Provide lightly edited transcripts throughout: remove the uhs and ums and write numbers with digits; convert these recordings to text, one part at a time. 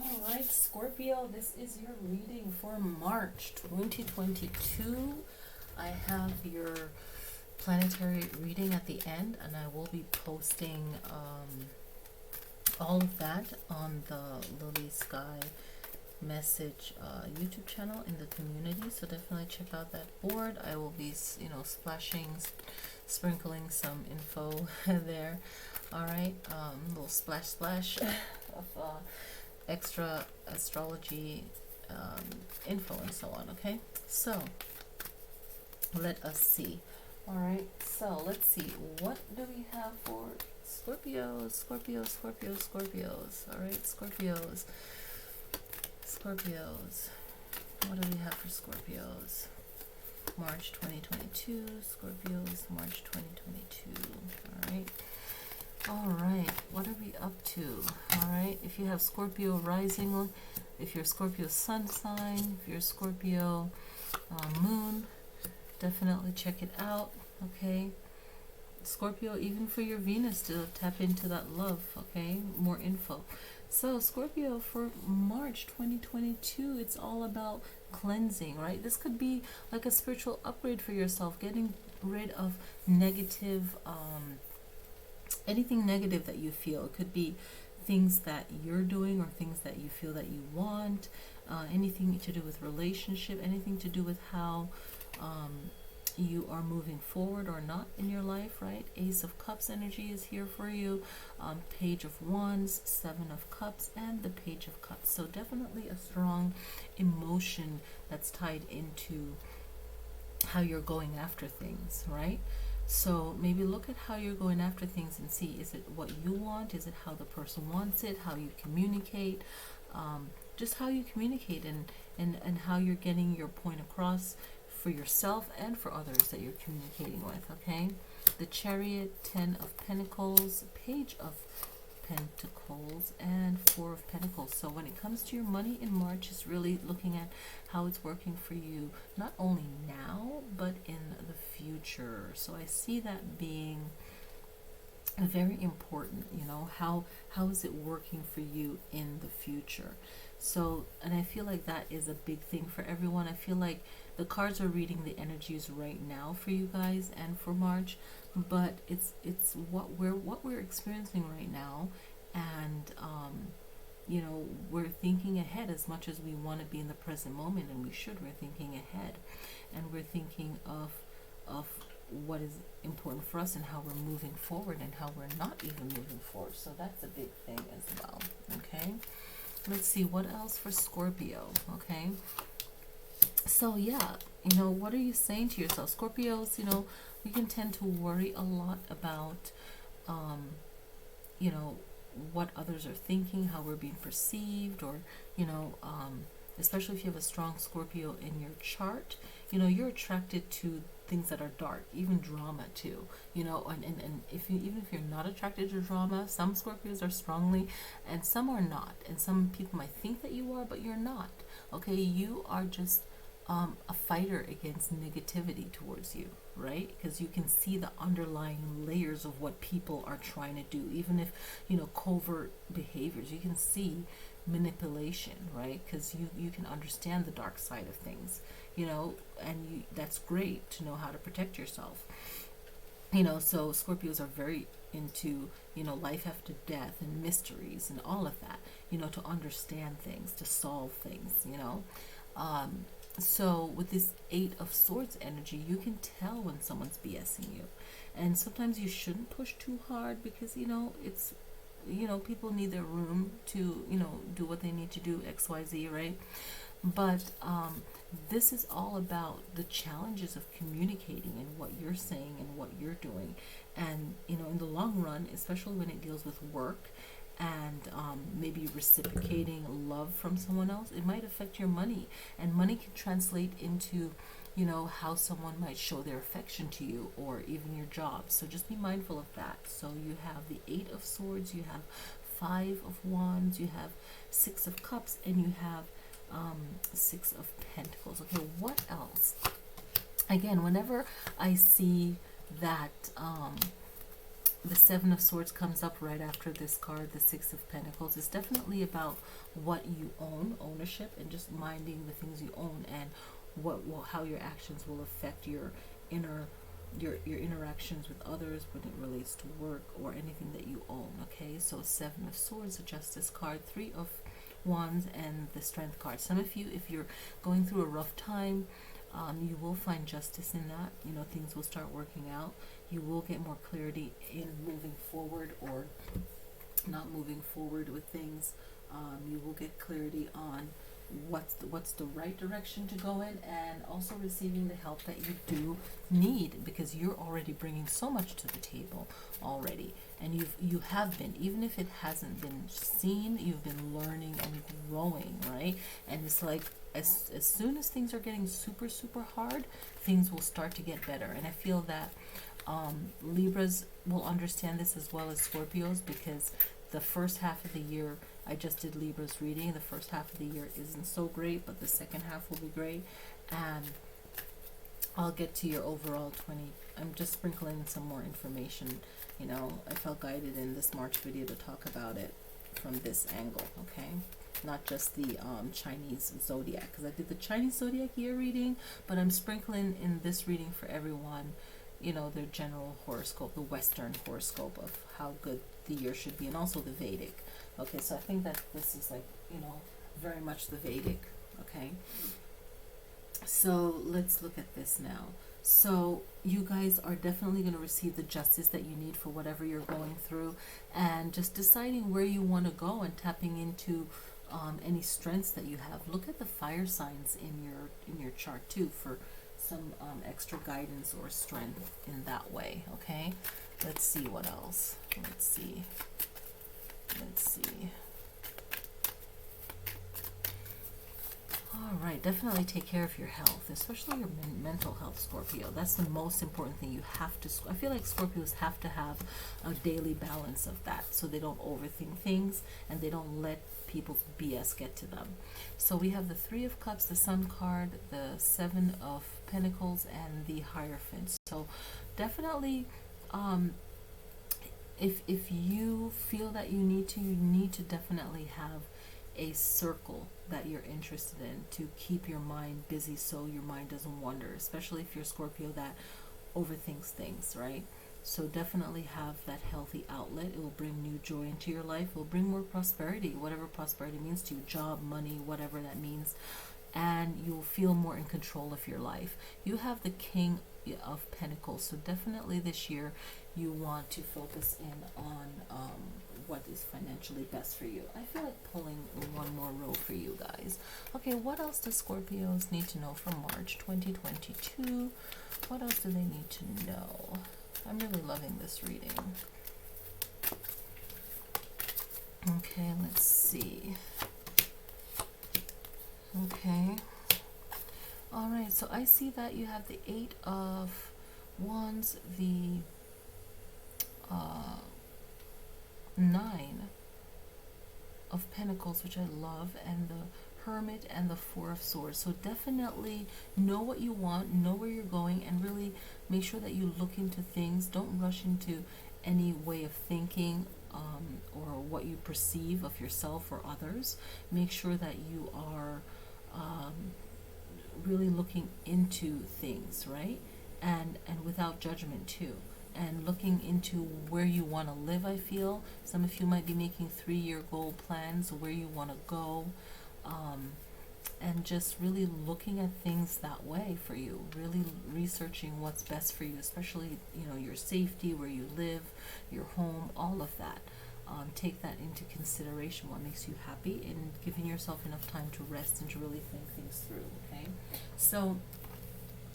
Alright, Scorpio, this is your reading for March 2022. I have your planetary reading at the end, and I will be posting all of that on the Lilly Sky message YouTube channel in the community, so definitely check out that board. I will be, sprinkling some info there. Alright, little splash of extra astrology info and so on. Okay, so let us see. All right, so let's see, what do we have for Scorpios? All right, Scorpios, what do we have for Scorpios? March 2022, Scorpios, March 2022. All right, what are we up to? All right, if you have Scorpio rising, if you're Scorpio sun sign, if you're Scorpio moon, definitely check it out. Okay, Scorpio, even for your Venus to tap into that love. Okay, more info. So Scorpio for March 2022, it's all about cleansing, right? This could be like a spiritual upgrade for yourself, getting rid of negative anything negative that you feel. It could be things that you're doing or things that you feel that you want, anything to do with relationship, anything to do with how you are moving forward or not in your life, right? Ace of Cups energy is here for you, Page of Wands, Seven of Cups, and the Page of Cups. So definitely a strong emotion that's tied into how you're going after things, right? So maybe look at how you're going after things and see, is it what you want? Is it how the person wants it? How you communicate? Just how you communicate and how you're getting your point across for yourself and for others that you're communicating with, okay? The Chariot, Ten of Pentacles, Page of Pentacles, and Four of Pentacles. So when it comes to your money in March, it's really looking at how it's working for you, not only now, but in the future. So I see that being very important, how is it working for you in the future? So, and I feel like that is a big thing for everyone. I feel like the cards are reading the energies right now for you guys and for March, but it's what we're experiencing right now, and we're thinking ahead as much as we want to be in the present moment, and we should. We're thinking ahead, and we're thinking of what is important for us and how we're moving forward and how we're not even moving forward. So that's a big thing as well. Okay, let's see what else for Scorpio. Okay, so yeah, what are you saying to yourself? Scorpios, we can tend to worry a lot about what others are thinking, how we're being perceived, or especially if you have a strong Scorpio in your chart, you're attracted to things that are dark, even drama too, and even if you're not attracted to drama, some Scorpios are strongly and some are not, and some people might think that you are, but you're not. Okay, you are just a fighter against negativity towards you, right? Because you can see the underlying layers of what people are trying to do, even if covert behaviors. You can see manipulation, right? Because you can understand the dark side of things, and that's great to know how to protect yourself. So Scorpios are very into life after death and mysteries and all of that, to understand things, to solve things, so with this Eight of Swords energy, you can tell when someone's BSing you, and sometimes you shouldn't push too hard, because it's people need their room to do what they need to do, XYZ, right? But this is all about the challenges of communicating and what you're saying and what you're doing, and in the long run, especially when it deals with work and maybe reciprocating love from someone else, it might affect your money, and money can translate into how someone might show their affection to you, or even your job. So just be mindful of that. So you have the Eight of Swords, you have Five of Wands, you have Six of Cups, and you have Six of Pentacles. Okay, what else? Again, whenever I see that the Seven of Swords comes up right after this card, the Six of Pentacles. It's definitely about what you own, ownership, and just minding the things you own, and how your actions will affect your inner your interactions with others when it relates to work or anything that you own. Okay, so Seven of Swords, the Justice card, Three of Wands, and the Strength card. Some of you, if you're going through a rough time, you will find justice in that. You know, things will start working out. You will get more clarity in moving forward or not moving forward with things. You will get clarity on what's the right direction to go in, and also receiving the help that you do need, because you're already bringing so much to the table already, and you have been, even if it hasn't been seen, you've been learning and growing, right? And it's like as soon as things are getting super hard, things will start to get better. And I feel that Libras will understand this as well as Scorpios, because the first half of the year, I just did Libra's reading. The first half of the year isn't so great, but the second half will be great. And I'll get to your overall 20. I'm just sprinkling some more information. You know, I felt guided in this March video to talk about it from this angle, okay? Not just the Chinese zodiac, because I did the Chinese zodiac year reading, but I'm sprinkling in this reading for everyone, you know, their general horoscope, the Western horoscope of how good the year should be, and also the Vedic. Okay, so I think that this is like, you know, very much the Vedic. Okay, so let's look at this now. So you guys are definitely going to receive the justice that you need for whatever you're going through, and just deciding where you want to go and tapping into any strengths that you have. Look at the fire signs in your chart too for some extra guidance or strength in that way. Okay, let's see what else. Let's see. All right, definitely take care of your health, especially your mental health, Scorpio. That's the most important thing. You have to, I feel like Scorpios have to have a daily balance of that, so they don't overthink things and they don't let people's BS get to them. So we have the Three of Cups, the Sun card, the Seven of Pentacles, and the Hierophant. So definitely, if you feel that you need to definitely have a circle that you're interested in to keep your mind busy, so your mind doesn't wander, especially if you're Scorpio that overthinks things, right? So definitely have that healthy outlet. It will bring new joy into your life. It will bring more prosperity, whatever prosperity means to you, job, money, whatever that means, and you'll feel more in control of your life. You have the King of Pentacles, so definitely this year you want to focus in on what is financially best for you. I feel like pulling one more row for you guys. Okay, what else do Scorpios need to know for March 2022? What else do they need to know? I'm really loving this reading. Okay, let's see. Okay. All right, so I see that you have the Eight of Wands, the Nine of Pentacles, which I love, and the Hermit, and the Four of Swords. So definitely know what you want, know where you're going, and really make sure that you look into things. Don't rush into any way of thinking or what you perceive of yourself or others. Make sure that you are really looking into things, right? And without judgment too. And looking into where you want to live. I feel some of you might be making 3-year goal plans, where you want to go, and just really looking at things that way for you, really researching what's best for you, especially, you know, your safety, where you live, your home, all of that. Take that into consideration, what makes you happy, and giving yourself enough time to rest and to really think things through. Okay, so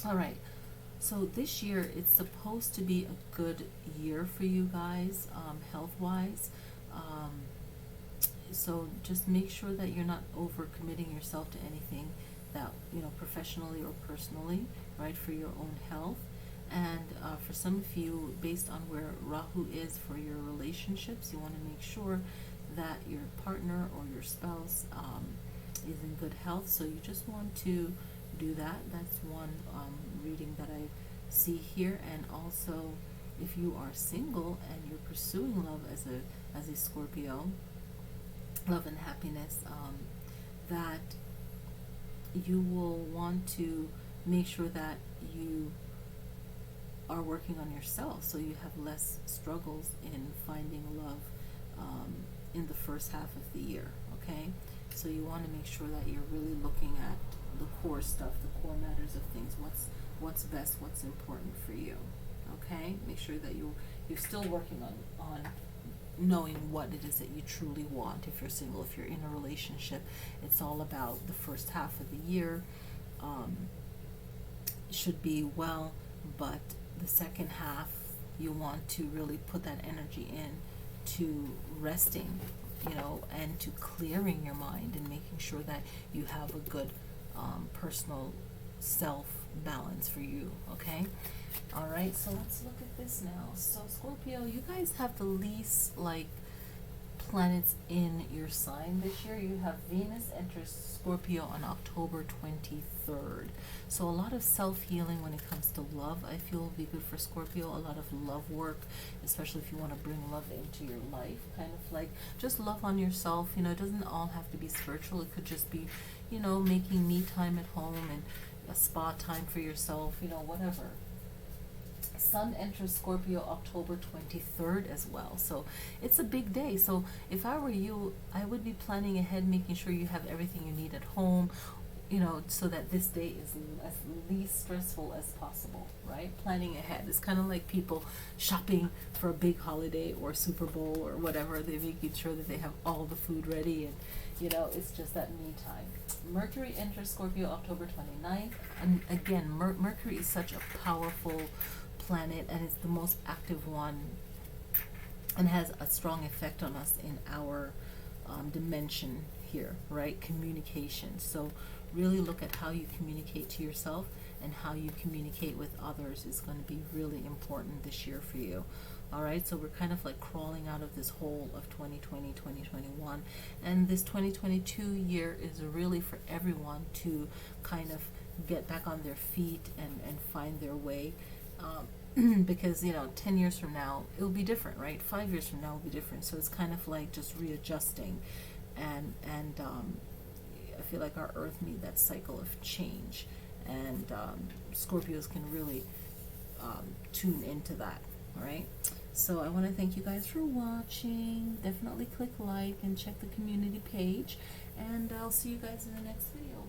all right, so this year it's supposed to be a good year for you guys, health-wise. So just make sure that you're not overcommitting yourself to anything that, you know, professionally or personally, right, for your own health. And for some of you, based on where Rahu is for your relationships, you want to make sure that your partner or your spouse is in good health. So you just want to do that. That's one reading that I see here. And also if you are single and you're pursuing love as a Scorpio, love and happiness, that you will want to make sure that you are working on yourself, so you have less struggles in finding love in the first half of the year. Okay, so you want to make sure that you're really looking at the core stuff, the core matters of things. What's best, what's important for you. Okay, make sure that you're still working on knowing what it is that you truly want. If you're single, if you're in a relationship, it's all about the first half of the year. Should be well, but the second half you want to really put that energy in to resting, and to clearing your mind and making sure that you have a good personal self balance for you. Okay, all right, so let's look at this now. So Scorpio, you guys have the least planets in your sign this year. You have Venus enters Scorpio on October 23rd. So a lot of self-healing when it comes to love, I feel, will be good for Scorpio. A lot of love work, especially if you want to bring love into your life. Kind of just love on yourself. It doesn't all have to be spiritual. It could just be, making me time at home and a spa time for yourself, whatever. Sun enters Scorpio October 23rd as well. So it's a big day. So if I were you, I would be planning ahead, making sure you have everything you need at home, so that this day is as least stressful as possible, right? Planning ahead. It's kind of like people shopping for a big holiday or Super Bowl or whatever. They're making sure that they have all the food ready, and it's just that me time. Mercury enters Scorpio October 29th. And again, Mercury is such a powerful planet, and it's the most active one and has a strong effect on us in our dimension here, right? Communication. So really look at how you communicate to yourself, and how you communicate with others is going to be really important this year for you. All right, so we're kind of crawling out of this hole of 2020, 2021, and this 2022 year is really for everyone to kind of get back on their feet and find their way. Because 10 years from now it'll be different, right? 5 years from now it'll be different. So it's kind of just readjusting, and I feel like our Earth needs that cycle of change, and Scorpios can really tune into that. All right. So I want to thank you guys for watching. Definitely click like and check the community page, and I'll see you guys in the next video.